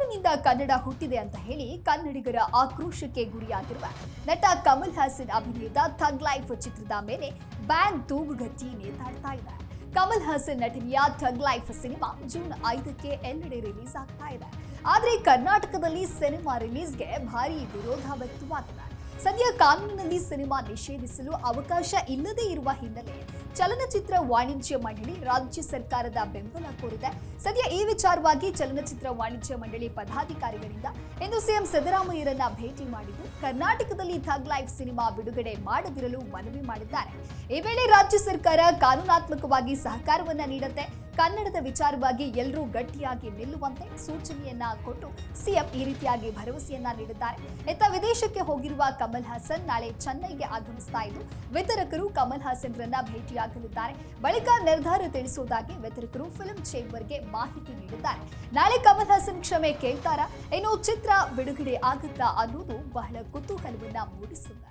ತಮಿಳಿನಿಂದ ಕನ್ನಡ ಹುಟ್ಟಿದೆ ಅಂತ ಹೇಳಿ ಕನ್ನಡಿಗರ ಆಕ್ರೋಶಕ್ಕೆ ಗುರಿಯಾಗಿರುವ ನಟ ಕಮಲ್ ಹಾಸನ್ ಅಭಿನಯದ ಥಗ್ ಲೈಫ್ ಚಿತ್ರದ ಮೇಲೆ ಬ್ಯಾನ್ ತೂಗುಗಟ್ಟಿ ನೇತಾಡ್ತಾ ಇದೆ. ಕಮಲ್ ಹಾಸನ್ ನಟನೆಯ ಥಗ್ ಲೈಫ್ ಸಿನಿಮಾ ಜೂನ್ 5ಕ್ಕೆ ಎಲ್ಲೆಡೆ ರಿಲೀಸ್ ಆಗ್ತಾ ಇದೆ. ಆದರೆ ಕರ್ನಾಟಕದಲ್ಲಿ ಸಿನಿಮಾ ರಿಲೀಸ್ಗೆ ಭಾರಿ ವಿರೋಧ ವ್ಯಕ್ತವಾಗಿದೆ. ಸದ್ಯ ಕಾನೂನಿನಲ್ಲಿ ಸಿನಿಮಾ ನಿಷೇಧಿಸಲು ಅವಕಾಶ ಇಲ್ಲದೇ ಇರುವ ಹಿನ್ನೆಲೆ ಚಲನಚಿತ್ರ ವಾಣಿಜ್ಯ ಮಂಡಳಿ ರಾಜ್ಯ ಸರ್ಕಾರದ ಬೆಂಬಲ ಕೋರಿದೆ. ಸದ್ಯ ಈ ವಿಚಾರವಾಗಿ ಚಲನಚಿತ್ರ ವಾಣಿಜ್ಯ ಮಂಡಳಿ ಪದಾಧಿಕಾರಿಗಳಿಂದ ಇಂದು ಸಿಎಂ ಸಿದ್ದರಾಮಯ್ಯರನ್ನ ಭೇಟಿ ಮಾಡಿದ್ದು ಕರ್ನಾಟಕದಲ್ಲಿ ಥಗ್ ಲೈಫ್ ಸಿನಿಮಾ ಬಿಡುಗಡೆ ಮಾಡದಿರಲು ಮನವಿ ಮಾಡಿದ್ದಾರೆ. ಈ ವೇಳೆ ರಾಜ್ಯ ಸರ್ಕಾರ ಕಾನೂನಾತ್ಮಕವಾಗಿ ಸಹಕಾರವನ್ನ ನೀಡುತ್ತೆ, ಕನ್ನಡದ ವಿಚಾರವಾಗಿ ಎಲ್ಲರೂ ಗಟ್ಟಿಯಾಗಿ ನಿಲ್ಲುವಂತೆ ಸೂಚನೆಯನ್ನ ಕೊಟ್ಟು ಸಿಎಂ ಈ ರೀತಿಯಾಗಿ ಭರವಸೆಯನ್ನ ನೀಡಿದ್ದಾರೆ. ಇತ್ತ ವಿದೇಶಕ್ಕೆ ಹೋಗಿರುವ ಕಮಲ್ ಹಾಸನ್ ನಾಳೆ ಚೆನ್ನೈಗೆ ಆಗಮಿಸ್ತಾ ಇದ್ದು ವಿತರಕರು ಕಮಲ್ ಹಾಸನ್ರನ್ನ ಭೇಟಿಯಾಗಲಿದ್ದಾರೆ. ಬಳಿಕ ನಿರ್ಧಾರ ತಿಳಿಸುವುದಾಗಿ ವಿತರಕರು ಫಿಲ್ಮ್ ಚೇಂಬರ್ಗೆ ಮಾಹಿತಿ ನೀಡಿದ್ದಾರೆ. ನಾಳೆ ಕಮಲ್ ಹಾಸನ್ ಕ್ಷಮೆ ಕೇಳ್ತಾರಾ? ಇನ್ನು ಚಿತ್ರ ಬಿಡುಗಡೆ ಆಗುತ್ತಾ ಅನ್ನೋದು ಬಹಳ ಕುತೂಹಲವನ್ನ ಮೂಡಿಸಿದೆ.